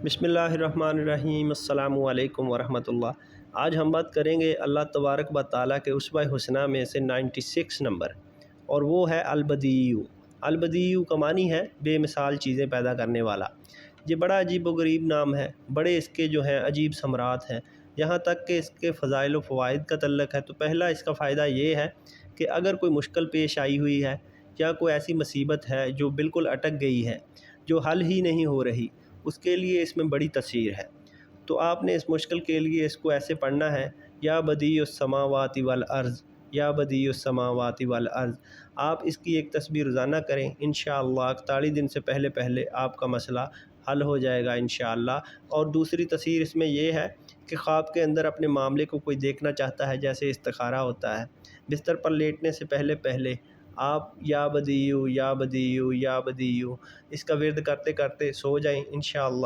بسم اللہ الرحمن الرحیم۔ السلام علیکم ورحمۃ اللہ۔ آج ہم بات کریں گے اللہ تبارک و تعالیٰ کے اسماء حسنہ میں سے 96 نمبر، اور وہ ہے البدیع۔ البدیع کا معنی ہے بے مثال چیزیں پیدا کرنے والا۔ یہ بڑا عجیب و غریب نام ہے، بڑے اس کے جو ہیں عجیب ثمرات ہیں، یہاں تک کہ اس کے فضائل و فوائد کا تعلق ہے۔ تو پہلا اس کا فائدہ یہ ہے کہ اگر کوئی مشکل پیش آئی ہوئی ہے یا کوئی ایسی مصیبت ہے جو بالکل اٹک گئی ہے، جو حل ہی نہیں ہو رہی، اس کے لیے اس میں بڑی تاثیر ہے۔ تو آپ نے اس مشکل کے لیے اس کو ایسے پڑھنا ہے، یا بدیع السماوات والارض، یا بدیع السماوات والارض۔ آپ اس کی ایک تسبیح روزانہ کریں، انشاءاللہ 41 دن سے پہلے آپ کا مسئلہ حل ہو جائے گا انشاءاللہ۔ اور دوسری تاثیر اس میں یہ ہے کہ خواب کے اندر اپنے معاملے کو کوئی دیکھنا چاہتا ہے، جیسے استخارہ ہوتا ہے، بستر پر لیٹنے سے پہلے آپ یا بدیع یا بدیع یا بدیع اس کا ورد کرتے کرتے سو جائیں انشاءاللہ۔